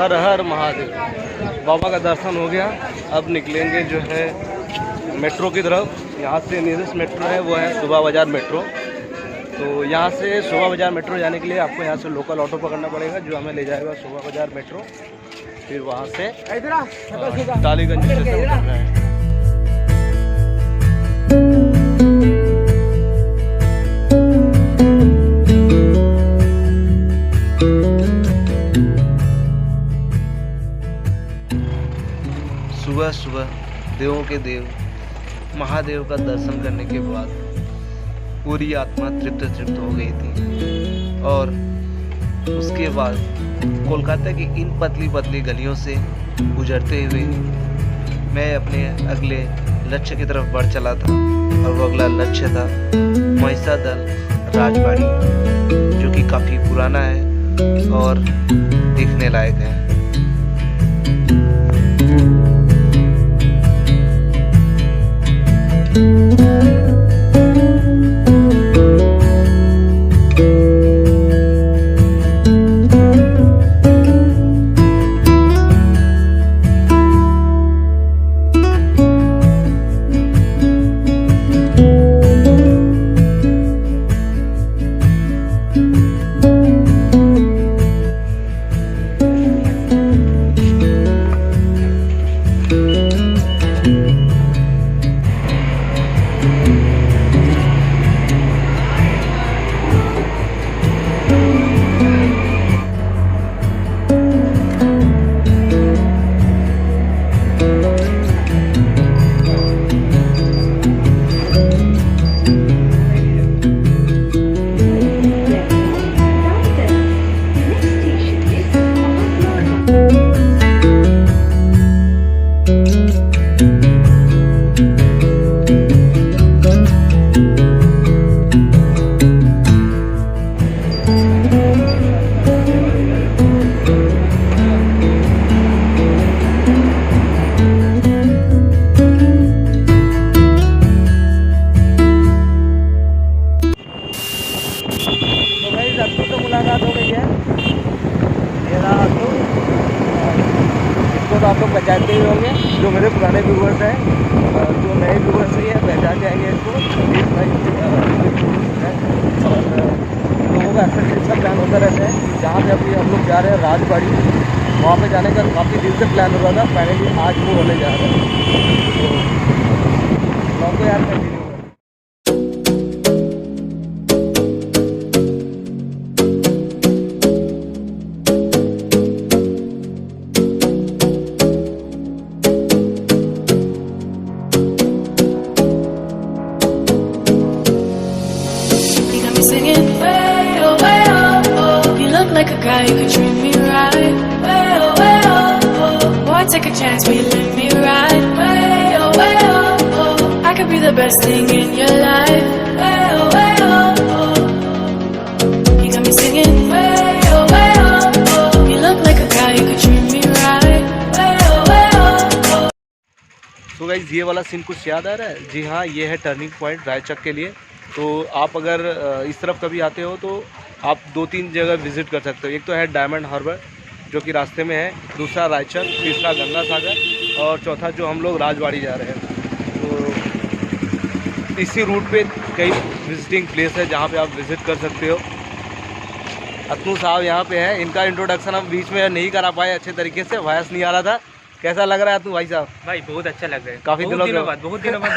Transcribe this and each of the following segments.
हर हर महादेव। बाबा का दर्शन हो गया। अब निकलेंगे जो है मेट्रो की तरफ। यहाँ से नियरेस्ट मेट्रो है वो है शोभा बाज़ार मेट्रो। तो यहाँ से शोभा बाज़ार मेट्रो जाने के लिए आपको यहाँ से लोकल ऑटो पकड़ना पड़ेगा जो हमें ले जाएगा शोभा बाज़ार मेट्रो। फिर वहाँ से टालीगंज से उतरना है। सुबह सुबह देवों के देव महादेव का दर्शन करने के बाद पूरी आत्मा तृप्त हो गई थी। और उसके बाद कोलकाता की इन पतली पतली गलियों से गुजरते हुए मैं अपने अगले लक्ष्य की तरफ बढ़ चला था। और वो अगला लक्ष्य था महिषादल राजबाड़ी, जो कि काफ़ी पुराना है और देखने लायक है। आप लोग पहचानते ही होंगे, जो मेरे पुराने व्यूवर्स हैं। जो नए व्यूवर्स नहीं है पहचान जाएंगे इसको। और लोगों का अक्सर ट्रिप का प्लान होता रहता है। जहाँ पे अभी हम लोग जा रहे हैं राजबाड़ी, वहाँ पे जाने का काफ़ी दिन से प्लान हो रहा था। फाइनली आज वो होने जा रहा है। तो आपको यार continue like a guy, you could treat me right. Way oh, way oh, oh. Boy, take a chance, will you let me ride? Way oh, way oh, oh. I could be the best thing in your life. Way oh, way oh, oh. You got me singing. Way oh, way oh, oh. You look like a guy, you could treat me right. Way oh, way oh, oh. तो guys ये वाला scene कुछ याद आ रहा है? जी हाँ, ये है टर्निंग पॉइंट रायचक के लिए। तो आप अगर इस तरफ कभी आते हो तो आप 2-3 जगह विज़िट कर सकते हो। एक तो है डायमंड हार्बर जो कि रास्ते में है, दूसरा रायचक, तीसरा गंगा सागर और चौथा जो हम लोग राजबाड़ी जा रहे हैं। तो इसी रूट पे कई विजिटिंग प्लेस है जहाँ पे आप विज़िट कर सकते हो। अतनू साहब यहाँ पे हैं, इनका इंट्रोडक्शन हम बीच में नहीं करा पाए अच्छे तरीके से, वॉइस नहीं आ रहा था। कैसा लग रहा है अतनू भाई साहब? भाई बहुत अच्छा लग रहा है। काफ़ी दिनों बाद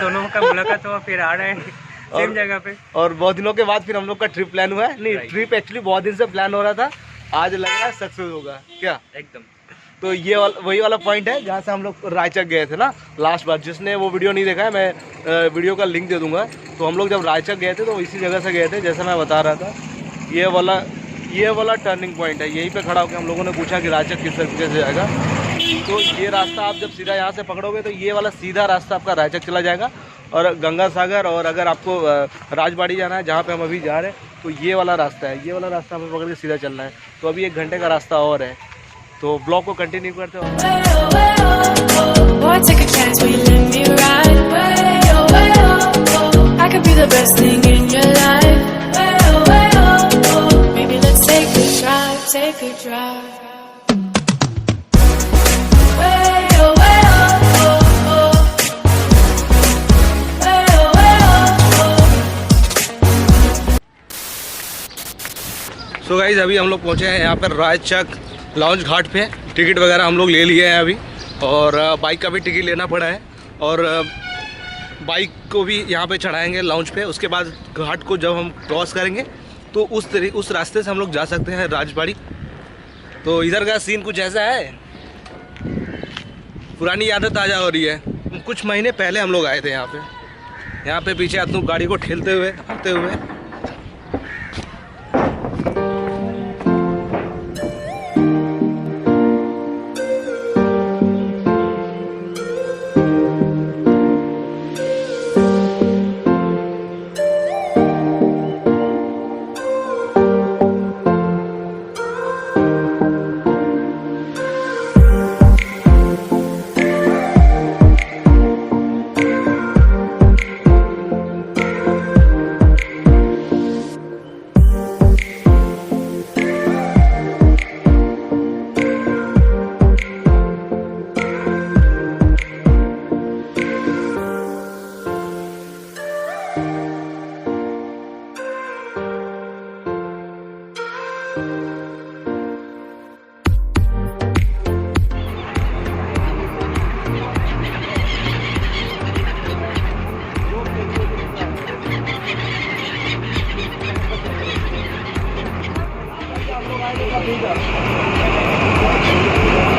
दोनों का मुलाकात हुआ, फिर आ रहे हैं सेम जगह पे। और बहुत दिनों के बाद फिर हम लोग का ट्रिप प्लान हुआ है। नहीं, ट्रिप एक्चुअली बहुत दिन से प्लान हो रहा था, आज लग रहा है सक्सेस होगा क्या? एकदम। तो ये वही वाला पॉइंट है जहाँ से हम लोग रायचक गए थे ना लास्ट बार। जिसने वो वीडियो नहीं देखा है, मैं वीडियो का लिंक दे दूंगा। तो हम लोग जब रायचक गए थे तो इसी जगह से गए थे, जैसा मैं बता रहा था। ये वाला टर्निंग पॉइंट है। यहीं पे खड़ा होकर हम लोगों ने पूछा कि रायचक किस तरीके से जाएगा। तो ये रास्ता आप जब सीधा यहाँ से पकड़ोगे तो ये वाला सीधा रास्ता आपका रायचक चला जाएगा और गंगा सागर। और अगर आपको राजबाड़ी जाना है जहाँ पे हम अभी जा रहे हैं तो ये वाला रास्ता है। ये वाला रास्ता हमें पकड़ के सीधा चलना है। तो अभी 1 घंटे का रास्ता और है। तो ब्लॉग को कंटिन्यू करते हो। सो गाइस अभी हम लोग पहुँचे हैं यहाँ पर रायचक लॉन्च घाट पे। टिकट वगैरह हम लोग ले लिए हैं अभी, और बाइक का भी टिकट लेना पड़ा है, और बाइक को भी यहाँ पे चढ़ाएंगे लॉन्च पे। उसके बाद घाट को जब हम क्रॉस करेंगे तो उस रास्ते से हम लोग जा सकते हैं राजबाड़ी। तो इधर का सीन कुछ ऐसा है, पुरानी यादें ताज़ा हो रही है। कुछ महीने पहले हम लोग आए थे यहाँ पे पीछे अतनु गाड़ी को ठेलते हुए आते हुए।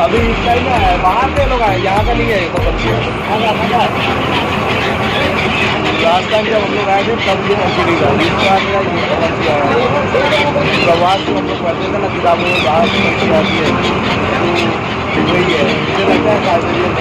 अभी इस टाइम में है, बाहर से लोग आए, यहाँ का नहीं है। लास्ट टाइम जब हम लोग आए थे तब ये मछली था, प्रवास जो हम लोग पढ़ते थे ना किताबों में, बाहर से मछली आती है तो वही है। मुझे लगता है साइबेरियन।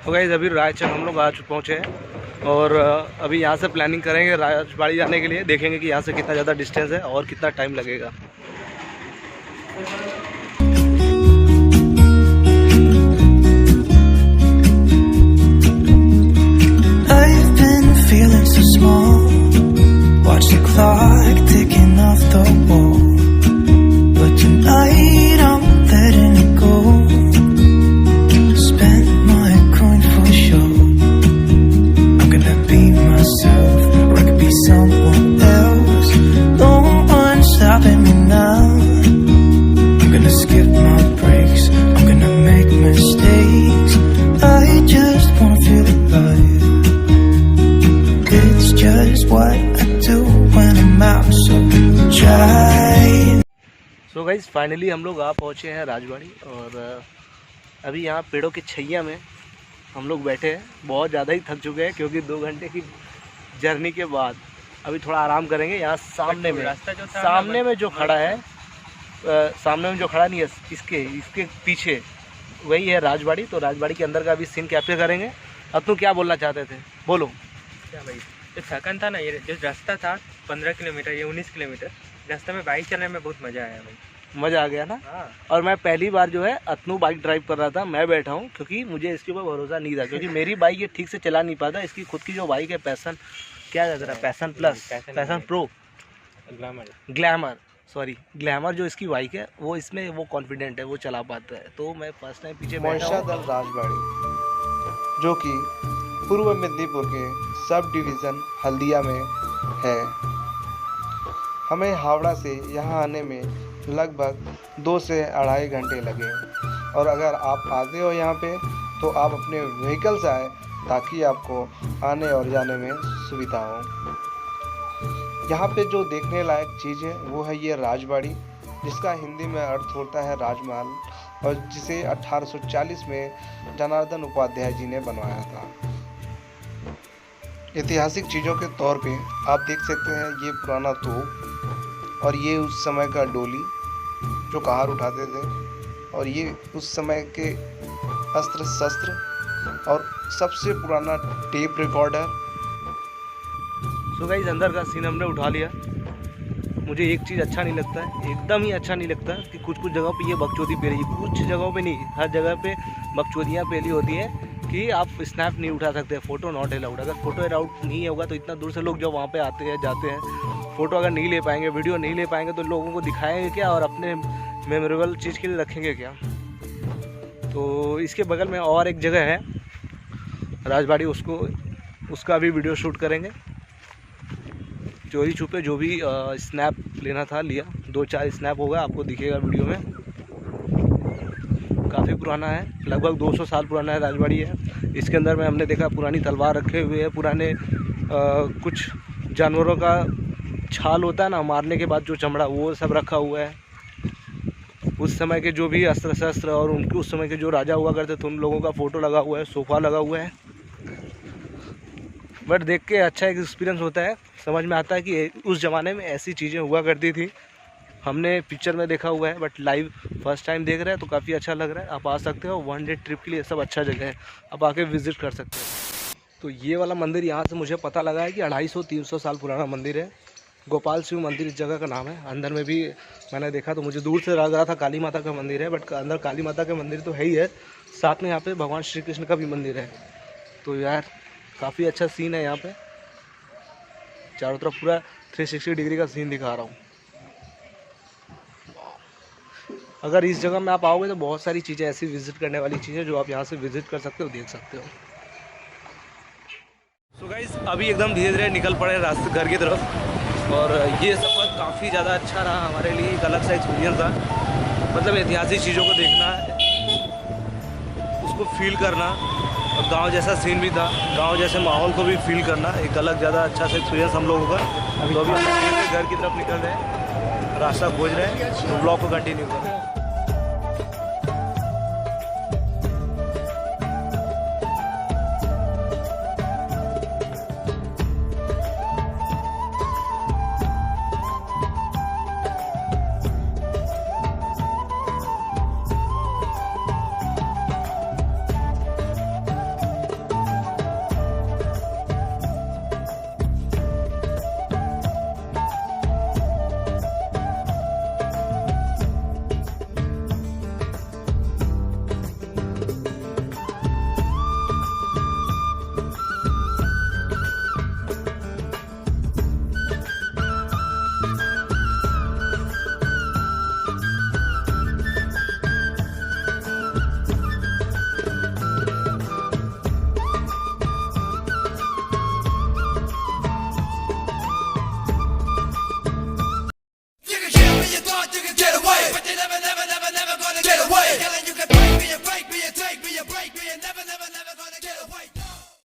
तो गाइस अभी रायचक हम लोग पहुँचे हैं, और अभी यहाँ से प्लानिंग करेंगे राजबाड़ी जाने के लिए। देखेंगे कि यहाँ से कितना ज़्यादा डिस्टेंस है और कितना टाइम लगेगा। I've been feeling so small, watch the clock ticking off the wall, but tonight I'm letting it go. Spend my coin for sure. I'm gonna be myself, or I could be someone else. No one's stopping me now. I'm gonna skip my breaks, I'm gonna make mistakes. I just wanna feel alive. It's just what I do when I'm out, so try. So guys finally हम लोग पहुँचे हैं राजबाड़ी, और अभी यहाँ पेड़ों की छैया में हम लोग बैठे हैं। बहुत ज़्यादा ही थक चुके हैं क्योंकि 2 घंटे की जर्नी के बाद अभी थोड़ा आराम करेंगे। यहाँ सामने में जो खड़ा है, सामने में जो खड़ा नहीं है, इसके पीछे वही है राजबाड़ी। तो राजबाड़ी के अंदर का अभी सीन कैप्चर करेंगे। अब तुम क्या बोलना चाहते थे, बोलो। क्या भाई, जो थकन था ना, ये जो रास्ता था 15 किलोमीटर, ये 19 किलोमीटर रास्ते में बाइक चलाने में बहुत मज़ा आया भाई। मज़ा आ गया ना। हाँ। और मैं पहली बार जो है अतनु बाइक ड्राइव कर रहा था, मैं बैठा हूँ क्योंकि मुझे इसके ऊपर भरोसा नहीं था, क्योंकि मेरी बाइक ये ठीक से चला नहीं पाता। इसकी खुद की जो बाइक है पैसन, क्या कहते हैं, passion plus, passion pro, glamour जो इसकी बाइक है वो, इसमें वो कॉन्फिडेंट है, वो चला पाता है। तो मैं फर्स्ट टाइम पीछे बैठा हूँ। राजबाड़ी जो कि पूर्व मेदिनीपुर के सब डिवीज़न हल्दिया में है। हमें हावड़ा से यहाँ आने में लगभग 2 से 2.5 घंटे लगे, और अगर आप आते हो यहाँ पे तो आप अपने व्हीकल से आए ताकि आपको आने और जाने में सुविधा हो। यहाँ पे जो देखने लायक चीज़ है वो है ये राजबाड़ी, जिसका हिंदी में अर्थ होता है राजमहल। और जिसे 1840 में जनार्दन उपाध्याय जी ने बनवाया था। ऐतिहासिक चीज़ों के तौर पे आप देख सकते हैं ये पुराना तोप और ये उस समय का डोली जो कहार उठाते थे, और ये उस समय के अस्त्र शस्त्र और सबसे पुराना टेप रिकॉर्डर। सो गाइस, अंदर का सीन हमने उठा लिया। मुझे एक चीज़ अच्छा नहीं लगता है, एकदम ही अच्छा नहीं लगता कि कुछ कुछ जगहों पे ये बकचोदी पे रही, कुछ जगहों पे नहीं, हर जगह पे बकचोदियाँ पेली होती है कि आप स्नैप नहीं उठा सकते, फ़ोटो नॉट अलाउड। अगर फ़ोटो अलाउड नहीं होगा तो इतना दूर से लोग जो वहाँ पे आते हैं जाते हैं, फ़ोटो अगर नहीं ले पाएंगे, वीडियो नहीं ले पाएंगे तो लोगों को दिखाएंगे क्या और अपने मेमोरेबल चीज़ के लिए रखेंगे क्या। तो इसके बगल में और एक जगह है राजबाड़ी, उसका भी वीडियो शूट करेंगे। चोरी छुपे जो भी स्नैप लेना था लिया, 2-4 स्नैप होगा, आपको दिखेगा वीडियो में। काफ़ी पुराना है, लगभग 200 साल पुराना है राजबाड़ी है। इसके अंदर में हमने देखा पुरानी तलवार रखे हुए हैं, पुराने कुछ जानवरों का छाल होता है ना मारने के बाद जो चमड़ा, वो सब रखा हुआ है। उस समय के जो भी अस्त्र शस्त्र और उनके उस समय के जो राजा हुआ करते थे उन लोगों का फ़ोटो लगा हुआ है, सोफ़ा लगा हुआ है। बट देख के अच्छा एक एक्सपीरियंस होता है, समझ में आता है कि उस ज़माने में ऐसी चीज़ें हुआ करती थी। हमने पिक्चर में देखा हुआ है बट लाइव फर्स्ट टाइम देख रहे हैं तो काफ़ी अच्छा लग रहा है। आप आ सकते हो, 1 डे ट्रिप के लिए सब अच्छा जगह है, आप आके विज़िट कर सकते हो। तो ये वाला मंदिर यहाँ से मुझे पता लगा है कि 250-300 साल पुराना मंदिर है। गोपाल शिव मंदिर इस जगह का नाम है। अंदर में भी मैंने देखा तो मुझे दूर से लग रहा था काली माता का मंदिर है, बट अंदर काली माता का मंदिर तो है ही है, साथ में यहाँ पे भगवान श्री कृष्ण का भी मंदिर है। तो यार काफ़ी अच्छा सीन है यहाँ पे, चारों तरफ पूरा 360 डिग्री का सीन दिखा रहा हूँ। अगर इस जगह में आप आओगे तो बहुत सारी चीज़ें ऐसी विज़िट करने वाली चीज़ें जो आप यहाँ से विज़िट कर सकते हो, देख सकते हो। सो गाइस, अभी एकदम धीरे धीरे निकल पड़े रास्ते घर की तरफ, और ये सफ़र काफ़ी ज़्यादा अच्छा रहा हमारे लिए। एक अलग सा एक्सपीरियंस था, मतलब ऐतिहासिक चीज़ों को देखना, उसको फील करना, और गांव जैसा सीन भी था, गांव जैसे माहौल को भी फील करना, एक अलग ज़्यादा अच्छा सा एक्सपीरियंस हम लोगों का। तो अभी हम घर की तरफ निकल रहे हैं, रास्ता खोज रहे हैं, तो ब्लॉग को कंटिन्यू करें।